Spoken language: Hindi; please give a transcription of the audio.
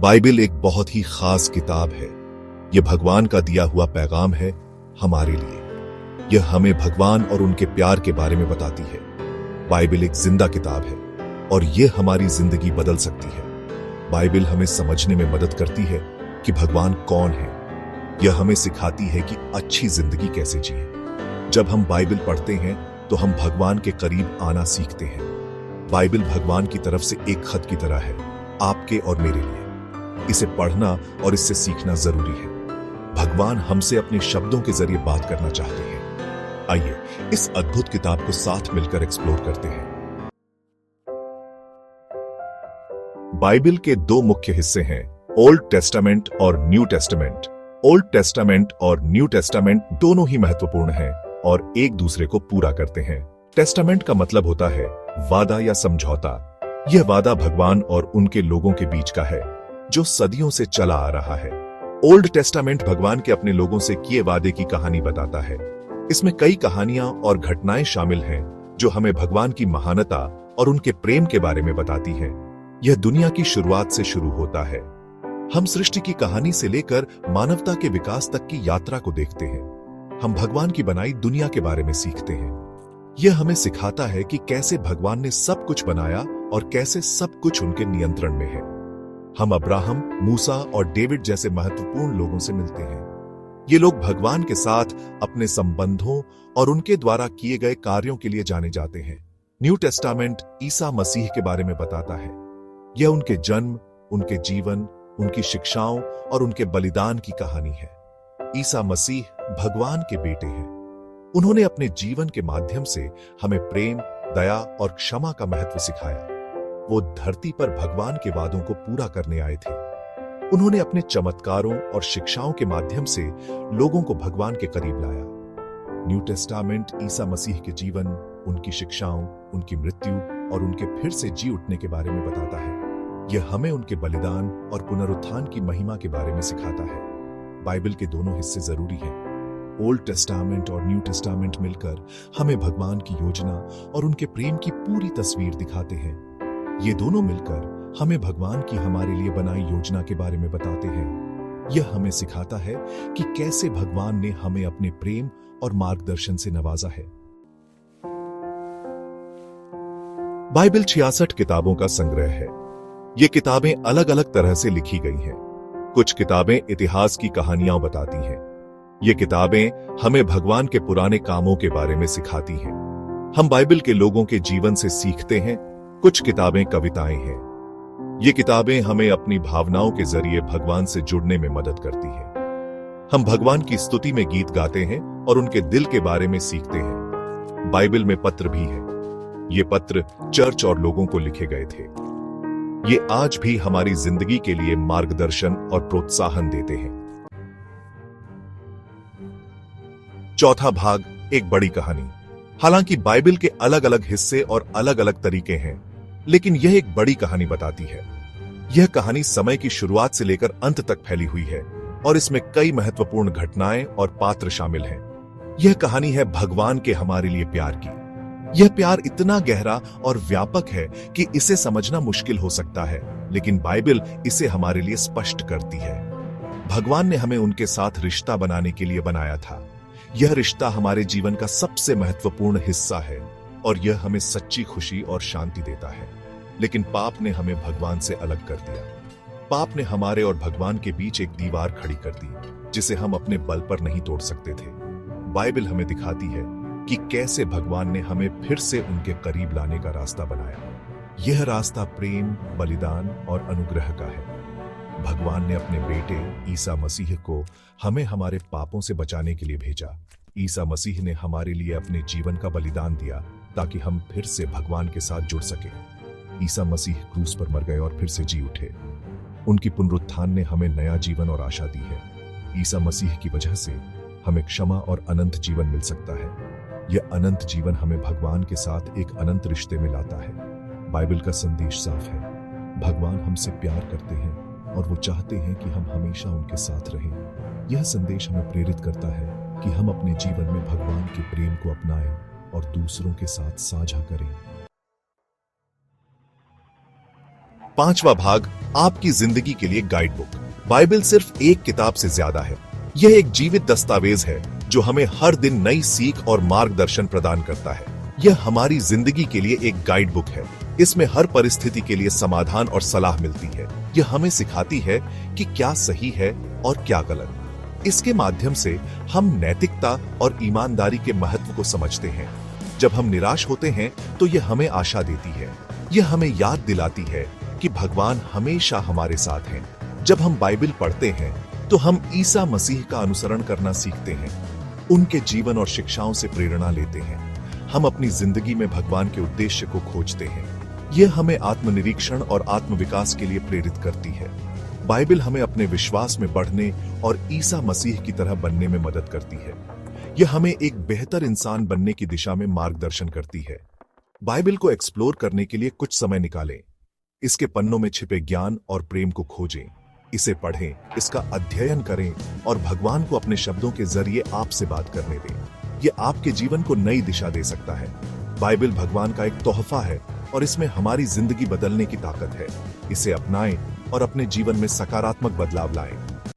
बाइबिल एक बहुत ही खास किताब है। यह भगवान का दिया हुआ पैगाम है हमारे लिए। यह हमें भगवान और उनके प्यार के बारे में बताती है। बाइबिल एक जिंदा किताब है और यह हमारी जिंदगी बदल सकती है। बाइबिल हमें समझने में मदद करती है कि भगवान कौन है। यह हमें सिखाती है कि अच्छी जिंदगी कैसे जिए। जब हम बाइबिल पढ़ते हैं तो हम भगवान के करीब आना सीखते हैं। बाइबिल भगवान की तरफ से एक खत की तरह है, आपके और मेरे लिए। इसे पढ़ना और इससे सीखना जरूरी है। भगवान हमसे अपने शब्दों के जरिए बात करना चाहते हैं। आइए इस अद्भुत किताब को साथ मिलकर एक्सप्लोर करते हैं। बाइबिल के दो मुख्य हिस्से हैं, ओल्ड टेस्टामेंट और न्यू टेस्टामेंट। ओल्ड टेस्टामेंट और न्यू टेस्टामेंट दोनों ही महत्वपूर्ण हैं और एक दूसरे को पूरा करते हैं। टेस्टामेंट का मतलब होता है वादा या समझौता। यह वादा भगवान और उनके लोगों के बीच का है जो सदियों से चला आ रहा है। ओल्ड टेस्टामेंट भगवान के अपने लोगों से किए वादे की कहानी बताता है। इसमें कई कहानियां और घटनाएं शामिल हैं जो हमें भगवान की महानता और उनके प्रेम के बारे में बताती हैं। यह दुनिया की शुरुआत से शुरू होता है। हम सृष्टि की कहानी से लेकर मानवता के विकास तक की यात्रा को देखते हैं। हम भगवान की बनाई दुनिया के बारे में सीखते हैं। यह हमें सिखाता है कि कैसे भगवान ने सब कुछ बनाया और कैसे सब कुछ उनके नियंत्रण में है। हम अब्राहम, मूसा और डेविड जैसे महत्वपूर्ण लोगों से मिलते हैं। ये लोग भगवान के साथ अपने संबंधों और उनके द्वारा किए गए कार्यों के लिए जाने जाते हैं। न्यू टेस्टामेंट ईसा मसीह के बारे में बताता है। यह उनके जन्म, उनके जीवन, उनकी शिक्षाओं और उनके बलिदान की कहानी है। ईसा मसीह भगवान के बेटे हैं। उन्होंने अपने जीवन के माध्यम से हमें प्रेम, दया और क्षमा का महत्व सिखाया। वो धरती पर भगवान के वादों को पूरा करने आए थे। उन्होंने अपने चमत्कारों और शिक्षाओं के माध्यम से लोगों को भगवान के करीब लाया। न्यू टेस्टामेंट ईसा मसीह के जीवन, उनकी शिक्षाओं, उनकी मृत्यु और उनके फिर से जी उठने के बारे में बताता है। यह हमें उनके बलिदान और पुनरुत्थान की महिमा के बारे में सिखाता है। बाइबिल के दोनों हिस्से जरूरी हैं। ओल्ड टेस्टामेंट और न्यू टेस्टामेंट मिलकर हमें भगवान की योजना और उनके प्रेम की पूरी तस्वीर दिखाते हैं। ये दोनों मिलकर हमें भगवान की हमारे लिए बनाई योजना के बारे में बताते हैं। यह हमें सिखाता है कि कैसे भगवान ने हमें अपने प्रेम और मार्गदर्शन से नवाजा है। बाइबिल 66 किताबों का संग्रह है। ये किताबें अलग अलग तरह से लिखी गई हैं। कुछ किताबें इतिहास की कहानियां बताती हैं। ये किताबें हमें भगवान के पुराने कामों के बारे में सिखाती हैं। हम बाइबिल के लोगों के जीवन से सीखते हैं। कुछ किताबें कविताएं हैं। ये किताबें हमें अपनी भावनाओं के जरिए भगवान से जुड़ने में मदद करती हैं। हम भगवान की स्तुति में गीत गाते हैं और उनके दिल के बारे में सीखते हैं। बाइबिल में पत्र भी है। ये पत्र चर्च और लोगों को लिखे गए थे। ये आज भी हमारी जिंदगी के लिए मार्गदर्शन और प्रोत्साहन देते हैं। चौथा भाग, एक बड़ी कहानी। हालांकि बाइबिल के अलग अलग हिस्से और अलग अलग तरीके हैं, लेकिन यह एक बड़ी कहानी बताती है। यह कहानी समय की शुरुआत से लेकर अंत तक फैली हुई है और इसमें कई महत्वपूर्ण घटनाएं और पात्र शामिल हैं। यह कहानी है भगवान के हमारे लिए प्यार की। यह प्यार इतना गहरा और व्यापक है कि इसे समझना मुश्किल हो सकता है, लेकिन बाइबिल इसे हमारे लिए स्पष्ट करती है। भगवान ने हमें उनके साथ रिश्ता बनाने के लिए बनाया था। यह रिश्ता हमारे जीवन का सबसे महत्वपूर्ण हिस्सा है और यह हमें सच्ची खुशी और शांति देता है। लेकिन पाप ने हमें भगवान से अलग कर दिया। पाप ने हमारे और भगवान के बीच एक दीवार खड़ी कर दी, जिसे हम अपने बल पर नहीं तोड़ सकते थे। बाइबिल हमें दिखाती है कि कैसे भगवान ने हमें फिर से उनके करीब लाने का रास्ता बनाया। यह रास्ता प्रेम, बलिदान और अनुग्रह का है। भगवान ने अपने बेटे ईसा मसीह को हमें हमारे पापों से बचाने के लिए भेजा। ईसा मसीह ने हमारे लिए अपने जीवन का बलिदान दिया ताकि हम फिर से भगवान के साथ जुड़ सकें। ईसा मसीह क्रूस पर मर गए और फिर से जी उठे। उनकी पुनरुत्थान ने हमें नया जीवन और आशा दी है। ईसा मसीह की वजह से हमें क्षमा और अनंत जीवन मिल सकता है। यह अनंत जीवन हमें भगवान के साथ एक अनंत रिश्ते में लाता है। बाइबिल का संदेश साफ है। भगवान हमसे प्यार करते हैं और वो चाहते हैं कि हम हमेशा उनके साथ रहें। यह संदेश हमें प्रेरित करता है कि हम अपने जीवन में भगवान के प्रेम को अपनाएं और दूसरों के साथ साझा करें। 5वां भाग, आपकी जिंदगी के लिए गाइड बुक। बाइबल सिर्फ एक किताब से ज्यादा है। यह एक जीवित दस्तावेज है जो हमें हर दिन नई सीख और मार्गदर्शन प्रदान करता है। यह हमारी जिंदगी के लिए एक गाइड बुक है। इसमें हर परिस्थिति के लिए समाधान और सलाह मिलती है। यह हमें सिखाती है कि क्या सही है और क्या गलत। इसके माध्यम से हम नैतिकता और ईमानदारी के महत्व को समझते हैं। जब हम निराश होते हैं तो यह हमें आशा देती है। यह हमें याद दिलाती है कि भगवान हमेशा हमारे साथ हैं। जब हम बाइबल पढ़ते हैं तो हम ईसा मसीह का अनुसरण करना सीखते हैं। उनके जीवन और शिक्षाओं से प्रेरणा लेते हैं। हम अपनी जिंदगी में भगवान के उद्देश्य को खोजते हैं। यह हमें आत्मनिरीक्षण और आत्मविकास के लिए प्रेरित करती है। बाइबल हमें अपने विश्वास में बढ़ने और ईसा मसीह की तरह बनने में मदद करती है। यह हमें एक बेहतर इंसान बनने की दिशा में मार्गदर्शन करती है। बाइबल को एक्सप्लोर करने के लिए कुछ समय निकालें। इसके पन्नों में छिपे ज्ञान और प्रेम को खोजें। इसे पढ़ें, इसका अध्ययन करें और भगवान को अपने शब्दों के जरिए आपसे बात करने दें। यह आपके जीवन को नई दिशा दे सकता है। बाइबल भगवान का एक तोहफा है और इसमें हमारी जिंदगी बदलने की ताकत है। इसे अपनाएं और अपने जीवन में सकारात्मक बदलाव लाएं।